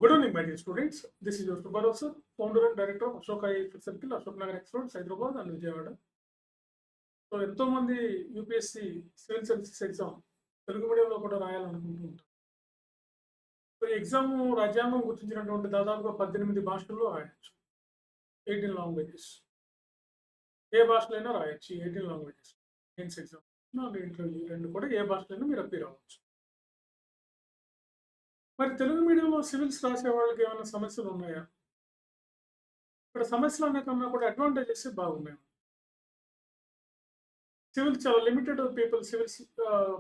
Good evening, my dear students. This is your Subharow sir, founder and director of Ashoka IAS Circle, Ashok Nagar Experts, Hyderabad and Vijayawada. So ఎంతో మంది UPSC civil services exam Telugu మీడియంలో కూడా రాయాలనుకుంటూ ఉంటారు. So ఈ exam రాజ్యాంగం గుర్తించినటువంటి దాదాపుగా 18 భాషల్లో రాయొచ్చు. 18 లాంగ్వేజెస్. ఏ భాషలైనా రాయొచ్చు. 18 లాంగ్వేజెస్. మెయిన్స్ ఎగ్జామ్ ఇంటర్వ్యూ రెండు కూడా ఏ భాషలైనా మీరు అప్పీర్ అవ్వచ్చు. మరి తెలుగు మీడియంలో సివిల్స్ రాసే వాళ్ళకి ఏమైనా సమస్యలు ఉన్నాయా? ఇక్కడ సమస్యలు అనే కన్నా కూడా అడ్వాంటేజెస్ బాగున్నాయి. సివిల్స్ చాలా limited people civils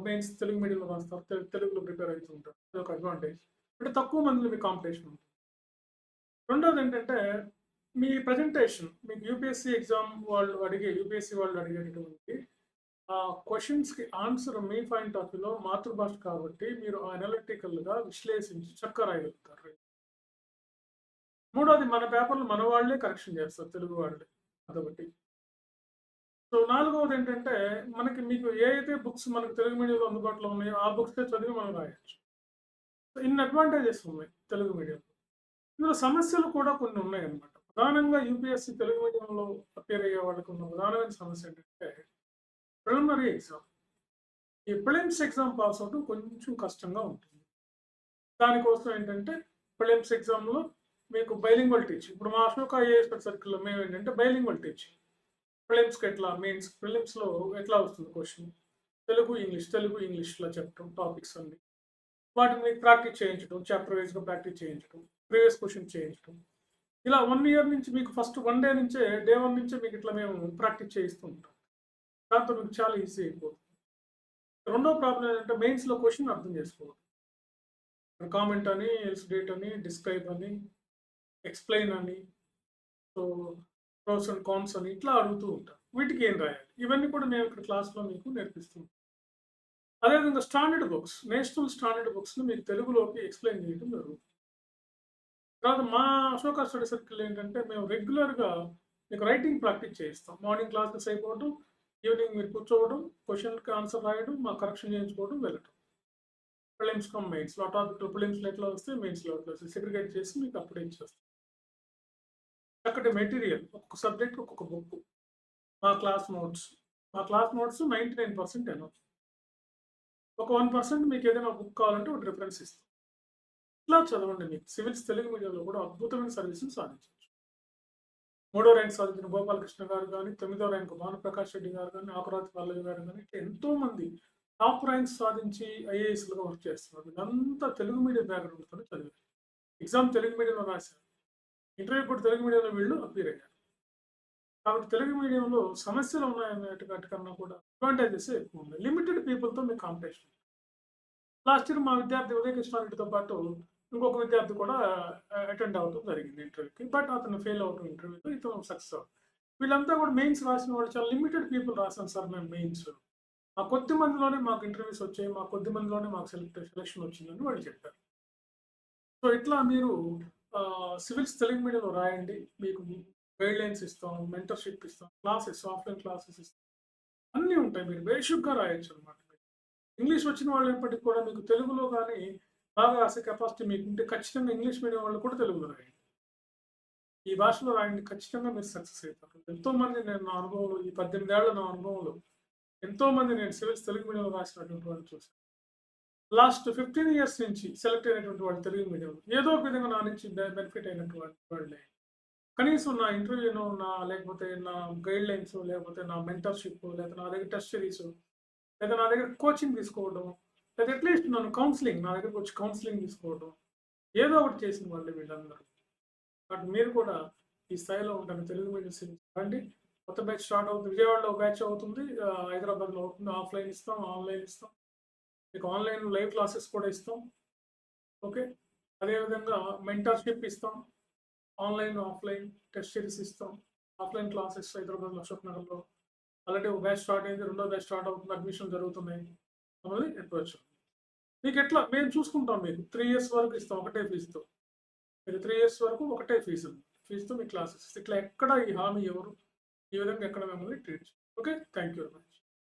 mains Telugu మీడియంలో రాస్తారు, తెలుగులో ప్రిపేర్ అవుతూ ఉంటారు. అది ఒక అడ్వాంటేజ్. అంటే తక్కువ మందిలో మీ కాంపిటీషన్ ఉంటుంది. రెండోది ఏంటంటే మీ ప్రజెంటేషన్ మీకు యూపీఎస్సీ వాళ్ళు అడిగేటటువంటి క్వశ్చన్స్కి ఆన్సర్ మీ పాయింట్ ఆఫ్ వ్యూలో మాతృభాష కాబట్టి మీరు అనలిటికల్గా విశ్లేషించి చక్కగా రాయగలుగుతారు. మూడోది మన పేపర్లు మన వాళ్ళే కరెక్షన్ చేస్తారు, తెలుగు వాళ్ళే. అదొకటి. సో నాలుగవది ఏంటంటే మీకు ఏ అయితే బుక్స్ మనకు తెలుగు మీడియంలో అందుబాటులో ఉన్నాయో ఆ బుక్సే చదివి మనం రాయొచ్చు. సో ఇన్ని అడ్వాంటేజెస్ ఉన్నాయి తెలుగు మీడియంలో. ఇందులో సమస్యలు కూడా కొన్ని ఉన్నాయన్నమాట. ప్రధానంగా యూపీఎస్సీ తెలుగు మీడియంలో అపేర్ అయ్యే వాళ్ళకి ఉన్న ప్రధానమైన సమస్య ఏంటంటే ప్రిలిమినరీ ఎగ్జామ్. ఈ ప్రిలిమ్స్ ఎగ్జామ్ పాస్ అవడం కొంచెం కష్టంగా ఉంటుంది. దానికోసం ఏంటంటే ప్రిలిమ్స్ ఎగ్జామ్లో మీకు బైలింగ్వల్ టీచింగ్. ఇప్పుడు మా అశోక ఐఏఎస్ సర్కిల్లో మేము ఏంటంటే బైలింగ్వల్ టీచింగ్. ప్రిలిమ్స్కి ఎట్లా మీన్స్ ప్రిలిమ్స్లో ఎట్లా వస్తుంది క్వశ్చన్, తెలుగు ఇంగ్లీష్లో చెప్పడం టాపిక్స్ అన్ని, వాటిని మీకు ప్రాక్టీస్ చేయించడం, చాప్టర్ వైజ్గా ప్రాక్టీస్ చేయించడం, ప్రీవియస్ క్వశ్చన్ చేయించడం. ఇలా 1 ఇయర్ నుంచి మీకు ఫస్ట్ 1 డే నుంచే డే 1 నుంచే మీకు ఇట్లా మేము ప్రాక్టీస్ చేయిస్తూ ఉంటాం. దాంతో మీకు చాలా ఈజీ అయిపోతుంది. రెండో ప్రాబ్లం ఏంటంటే మెయిన్స్లో క్వశ్చన్ అర్థం చేసుకోవాలి. కామెంట్ అని, ఎల్స్ డేట్ అని, డిస్క్రైబ్ అని, ఎక్స్ప్లెయిన్ అని, సో ప్రోస్ అండ్ కాన్స్ అని ఇట్లా అడుగుతూ ఉంటారు. వీటికి ఏం రాయాలి ఇవన్నీ కూడా మేము ఇక్కడ క్లాస్లో మీకు నేర్పిస్తున్నాం. అదేవిధంగా స్టాండర్డ్ బుక్స్, నేషనల్ స్టాండర్డ్ బుక్స్ని మీకు తెలుగులోకి ఎక్స్ప్లెయిన్ చేయడం జరుగుతుంది. తర్వాత మా అశోక స్టడీ సర్కిల్ ఏంటంటే మేము రెగ్యులర్గా మీకు రైటింగ్ ప్రాక్టీస్ చేయిస్తాం. మార్నింగ్ క్లాసెస్ అయిపోవడం, ఈవినింగ్ మీరు కూర్చోవడం, క్వశ్చన్కి ఆన్సర్ రాయడం, మా కరెక్షన్ చేయించుకోవడం, వెళ్ళటం. ప్రిలిమ్స్ కమ్ మెయిన్స్లో ఆ టాపిక్ ప్రిలిమ్స్లో ఎట్లా వస్తే మెయిన్స్లో ఎట్లా వస్తే సెగ్రిగేట్ చేసి మీకు అప్పుడే ఇచ్చేస్తాం. చక్కటి మెటీరియల్, ఒక్కొక్క సబ్జెక్ట్ ఒక్కొక్క బుక్, మా క్లాస్ నోట్స్ 99% ఎనఫ్. ఒక 1% మీకు ఏదైనా బుక్ కావాలంటే ఒక రిఫరెన్స్ ఇస్తాం. ఇట్లా చదవండి. మీకు సివిల్స్ తెలుగు మీడియంలో కూడా అద్భుతమైన సర్వీసులు సాధించవచ్చు. 3వ ర్యాంక్ సాధించిన గోపాలకృష్ణ గారు కానీ, 9వ ర్యాంక్ భానుప్రకాష్ రెడ్డి గారు కానీ, ఆకురాతి పల్లవి గారు కానీ, ఎంతోమంది టాప్ ర్యాంక్స్ సాధించి ఐఏఎస్లుగా వర్క్ చేస్తున్నారు. వీళ్ళంతా తెలుగు మీడియం బ్యాక్గ్రౌండ్తో చదివారు. ఎగ్జామ్ తెలుగు మీడియంలో రాశారు, ఇంటర్వ్యూ కూడా తెలుగు మీడియంలో వీళ్ళు అపీర్ అయ్యారు. కాబట్టి తెలుగు మీడియంలో సమస్యలు ఉన్నాయనేటికన్నా కూడా అడ్వాంటేజెస్ ఎక్కువ ఉన్నాయి. లిమిటెడ్ పీపుల్తో మీకు కాంపిటీషన్. లాస్ట్ ఇయర్ మా విద్యార్థి ఉదయకృష్ణారెడ్డితో పాటు ఇంకొక విద్యార్థి కూడా అటెండ్ అవడం జరిగింది ఇంటర్వ్యూకి. బట్ అతను ఫెయిల్ అవడం ఇంటర్వ్యూలో, ఇతను సక్సెస్ అవ్వడం. వీళ్ళంతా కూడా మెయిన్స్ రాసిన వాళ్ళు చాలా లిమిటెడ్ పీపుల్ రాసాం సార్ మేము మెయిన్స్. ఆ కొద్ది మందిలోనే మాకు ఇంటర్వ్యూస్ వచ్చాయి, మా కొద్ది మందిలోనే మాకు సెలెక్షన్ వచ్చిందని వాళ్ళు చెప్పారు. సో ఇట్లా మీరు సివిల్స్ తెలుగు మీడియంలో రాయండి. మీకు గైడ్లైన్స్ ఇస్తాం, మెంటర్షిప్ ఇస్తాం, క్లాసెస్, ఆఫ్లైన్ క్లాసెస్ ఇస్తాం, అన్నీ ఉంటాయి. మీరు బేసిక్గా రాయొచ్చు అనమాట. ఇంగ్లీష్ వచ్చిన వాళ్ళు ఎప్పటికి కూడా మీకు తెలుగులో కానీ బాగా రాసే కెపాసిటీ మీకు ఉంటే ఖచ్చితంగా ఇంగ్లీష్ మీడియం వాళ్ళు కూడా తెలుగులో రాయండి. ఈ భాషలో రాయండి, ఖచ్చితంగా మీరు సక్సెస్ అవుతారు. ఎంతోమంది నేను నా అనుభవంలో, ఈ 18 ఏళ్ల నా అనుభవంలో ఎంతోమంది నేను సివిల్స్ తెలుగు మీడియంలో రాసినటువంటి వాళ్ళు చూశాను. లాస్ట్ 15 ఇయర్స్ నుంచి సెలెక్ట్ అయినటువంటి వాళ్ళు తెలుగు మీడియంలో ఏదో ఒక విధంగా నా నుంచి బెనిఫిట్ అయినటువంటి వాళ్ళే. కనీసం నా ఇంటర్వ్యూను, లేకపోతే నా గైడ్లైన్స్, లేకపోతే నా మెంటర్షిప్, లేదా నా దగ్గర టెస్ట్ సిరీస్, లేదా నా దగ్గర కోచింగ్ తీసుకోవడం, లేదా అట్లీస్ట్ నన్ను కౌన్సిలింగ్, నా దగ్గరకు వచ్చి కౌన్సిలింగ్ తీసుకోవడం, ఏదో ఒకటి చేసిన వాళ్ళే వీళ్ళందరూ. బట్ మీరు కూడా ఈ స్థాయిలో ఉంటాను. తెలుగు మీడియం రండి. కొత్త బ్యాచ్ స్టార్ట్ అవుతుంది. విజయవాడలో బ్యాచ్ అవుతుంది, హైదరాబాద్లో అవుతుంది. ఆఫ్లైన్ ఇస్తాం, ఆన్లైన్ ఇస్తాం. మీకు ఆన్లైన్ లైవ్ క్లాసెస్ కూడా ఇస్తాం. ఓకే, అదేవిధంగా మెంటర్షిప్ ఇస్తాం, ఆన్లైన్ ఆఫ్లైన్ టెస్ట్ సిరీస్ ఇస్తాం, ఆఫ్లైన్ క్లాసెస్ హైదరాబాద్లో అశోక్ నగర్లో ఆల్రెడీ ఒక బ్యాచ్ స్టార్ట్ అయింది, రెండో బ్యాచ్ స్టార్ట్ అవుతుంది, అడ్మిషన్ జరుగుతున్నాయి. మమ్మల్ని ఎప్పవచ్చు. మీకు ఎట్లా మేము చూసుకుంటాం. మీకు 3 ఇయర్స్ వరకు ఇస్తాం ఒకటే ఫీజుతో. మీరు 3 ఇయర్స్ వరకు ఒకటే ఫీజుతో మీ క్లాసెస్. ఇట్లా ఎక్కడ ఈ హామీ ఎవరు ఈ విధంగా ఎక్కడ మిమ్మల్ని ట్రీట్ చేయాలి. Okay, thank you very much.